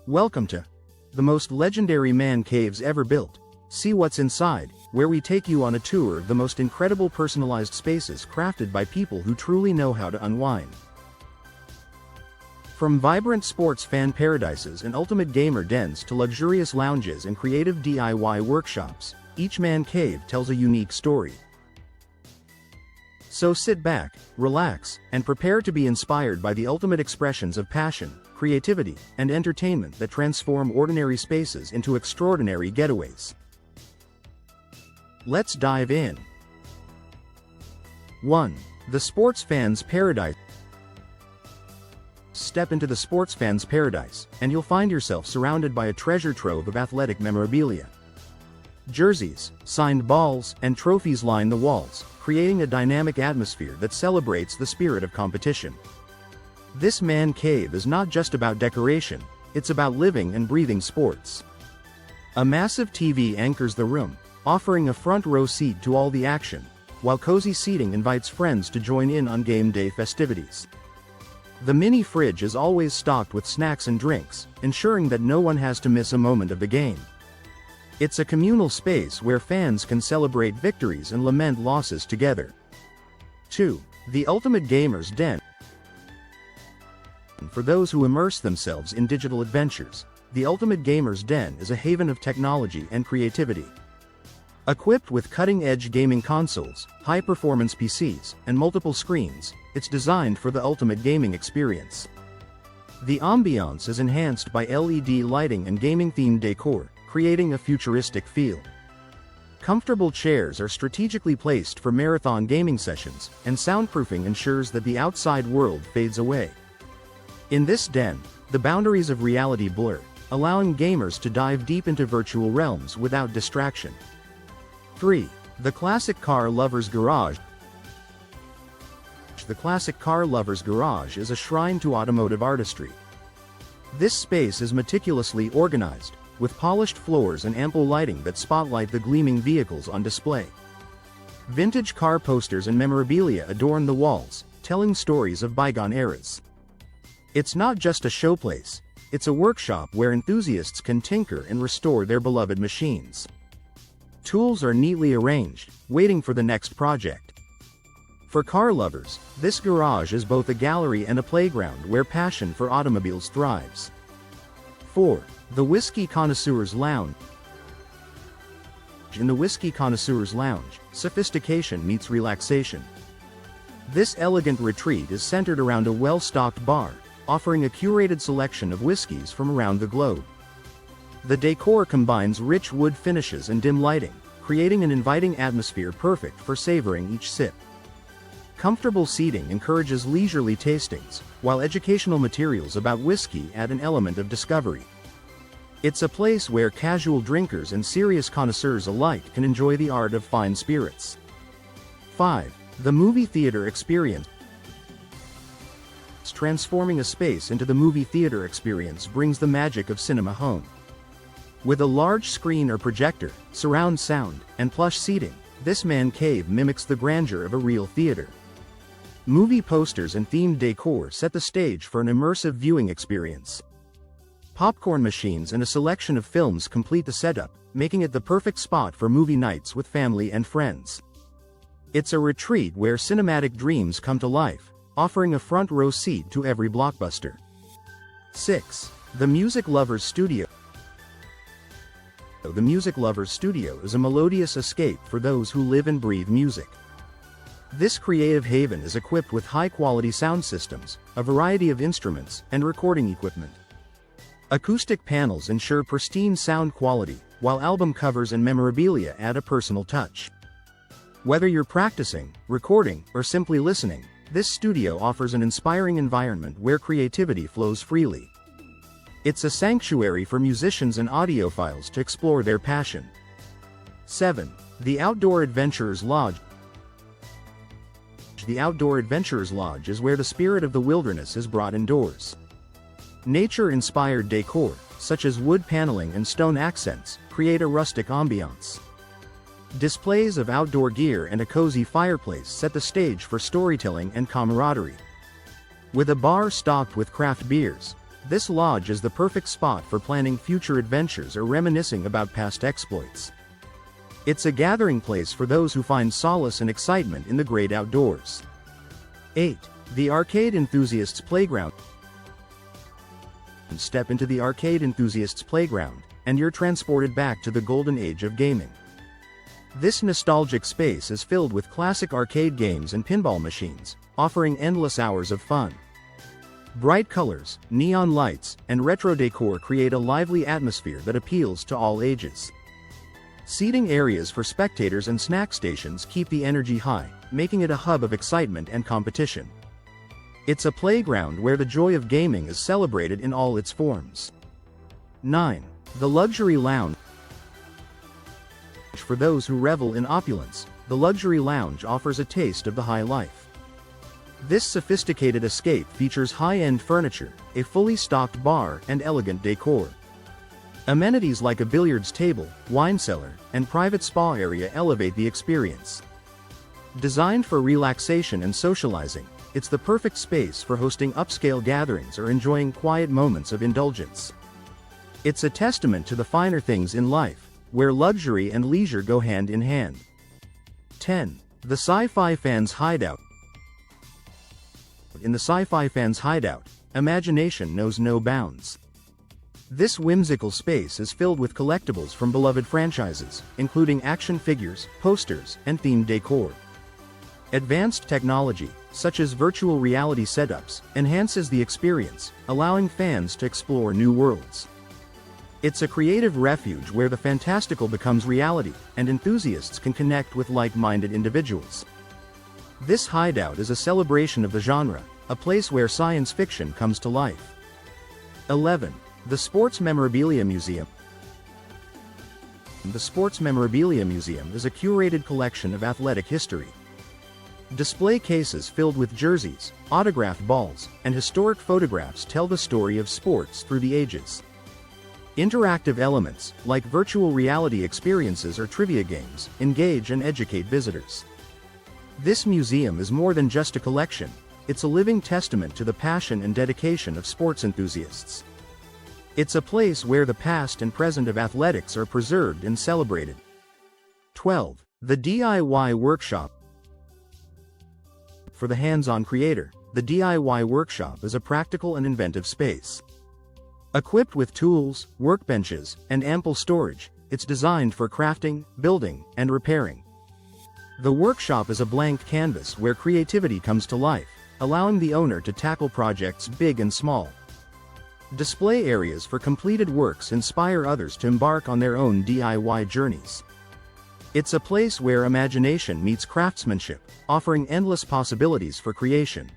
Welcome to the most legendary man caves ever built. See what's inside, where we take you on a tour of the most incredible personalized spaces crafted by people who truly know how to unwind. From vibrant sports fan paradises and ultimate gamer dens to luxurious lounges and creative DIY workshops, each man cave tells a unique story. So sit back, relax, and prepare to be inspired by the ultimate expressions of passion, creativity, and entertainment that transform ordinary spaces into extraordinary getaways. Let's dive in. 1. The Sports Fan's Paradise. Step into the sports fan's paradise, and you'll find yourself surrounded by a treasure trove of athletic memorabilia. Jerseys, signed balls, and trophies line the walls, creating a dynamic atmosphere that celebrates the spirit of competition. This man cave is not just about decoration, it's about living and breathing sports. A massive TV anchors the room, offering a front row seat to all the action, while cozy seating invites friends to join in on game day festivities. The mini fridge is always stocked with snacks and drinks, ensuring that no one has to miss a moment of the game. It's a communal space where fans can celebrate victories and lament losses together. 2. The Ultimate Gamer's Den. For those who immerse themselves in digital adventures, the Ultimate Gamer's Den is a haven of technology and creativity. Equipped with cutting-edge gaming consoles, high-performance PCs, and multiple screens, it's designed for the ultimate gaming experience. The ambiance is enhanced by LED lighting and gaming-themed decor, creating a futuristic feel. Comfortable chairs are strategically placed for marathon gaming sessions, and soundproofing ensures that the outside world fades away. In this den, the boundaries of reality blur, allowing gamers to dive deep into virtual realms without distraction. 3. The Classic Car Lover's Garage. The Classic Car Lover's Garage is a shrine to automotive artistry. This space is meticulously organized, with polished floors and ample lighting that spotlight the gleaming vehicles on display. Vintage car posters and memorabilia adorn the walls, telling stories of bygone eras. It's not just a showplace, it's a workshop where enthusiasts can tinker and restore their beloved machines. Tools are neatly arranged, waiting for the next project. For car lovers, this garage is both a gallery and a playground where passion for automobiles thrives. 4. The Whiskey Connoisseur's Lounge. In the Whiskey Connoisseur's Lounge, sophistication meets relaxation. This elegant retreat is centered around a well-stocked bar, offering a curated selection of whiskeys from around the globe. The decor combines rich wood finishes and dim lighting, creating an inviting atmosphere perfect for savoring each sip. Comfortable seating encourages leisurely tastings, while educational materials about whiskey add an element of discovery. It's a place where casual drinkers and serious connoisseurs alike can enjoy the art of fine spirits. 5. The Movie Theater Experience. Transforming a space into the movie theater experience brings the magic of cinema home. With a large screen or projector, surround sound, and plush seating, this man cave mimics the grandeur of a real theater. Movie posters and themed decor set the stage for an immersive viewing experience. Popcorn machines and a selection of films complete the setup, making it the perfect spot for movie nights with family and friends. It's a retreat where cinematic dreams come to life, offering a front row seat to every blockbuster. 6. The Music Lover's Studio. The Music Lover's Studio is a melodious escape for those who live and breathe music. This creative haven is equipped with high-quality sound systems, a variety of instruments, and recording equipment. Acoustic panels ensure pristine sound quality, while album covers and memorabilia add a personal touch. Whether you're practicing, recording, or simply listening, this studio offers an inspiring environment where creativity flows freely. It's a sanctuary for musicians and audiophiles to explore their passion. 7. The Outdoor Adventurer's Lodge. The Outdoor Adventurer's Lodge is where the spirit of the wilderness is brought indoors. Nature-inspired decor, such as wood paneling and stone accents, create a rustic ambiance. Displays of outdoor gear and a cozy fireplace set the stage for storytelling and camaraderie. With a bar stocked with craft beers, This lodge is the perfect spot for planning future adventures or reminiscing about past exploits. It's a gathering place for those who find solace and excitement in the great outdoors. 8. The Arcade Enthusiasts Playground. Step into the Arcade Enthusiasts Playground, and you're transported back to the golden age of gaming. This nostalgic space is filled with classic arcade games and pinball machines, offering endless hours of fun. Bright colors, neon lights, and retro decor create a lively atmosphere that appeals to all ages. Seating areas for spectators and snack stations keep the energy high, making it a hub of excitement and competition. It's a playground where the joy of gaming is celebrated in all its forms. 9. The Luxury Lounge. For those who revel in opulence, the Luxury Lounge offers a taste of the high life. This sophisticated escape features high-end furniture, a fully stocked bar, and elegant decor. Amenities like a billiards table, wine cellar, and private spa area elevate the experience. Designed for relaxation and socializing, it's the perfect space for hosting upscale gatherings or enjoying quiet moments of indulgence. It's a testament to the finer things in life, where luxury and leisure go hand in hand. 10. The Sci-Fi Fans Hideout. In the Sci-Fi Fans Hideout, imagination knows no bounds. This whimsical space is filled with collectibles from beloved franchises, including action figures, posters, and themed decor. Advanced technology, such as virtual reality setups, enhances the experience, allowing fans to explore new worlds. It's a creative refuge where the fantastical becomes reality, and enthusiasts can connect with like-minded individuals. This hideout is a celebration of the genre, a place where science fiction comes to life. 11. The Sports Memorabilia Museum. The Sports Memorabilia Museum is a curated collection of athletic history. Display cases filled with jerseys, autographed balls, and historic photographs tell the story of sports through the ages. Interactive elements, like virtual reality experiences or trivia games, engage and educate visitors. This museum is more than just a collection, it's a living testament to the passion and dedication of sports enthusiasts. It's a place where the past and present of athletics are preserved and celebrated. 12. The DIY Workshop. For the hands-on creator, the DIY Workshop is a practical and inventive space. Equipped with tools, workbenches, and ample storage, it's designed for crafting, building, and repairing. The workshop is a blank canvas where creativity comes to life, allowing the owner to tackle projects big and small. Display areas for completed works inspire others to embark on their own DIY journeys. It's a place where imagination meets craftsmanship, offering endless possibilities for creation.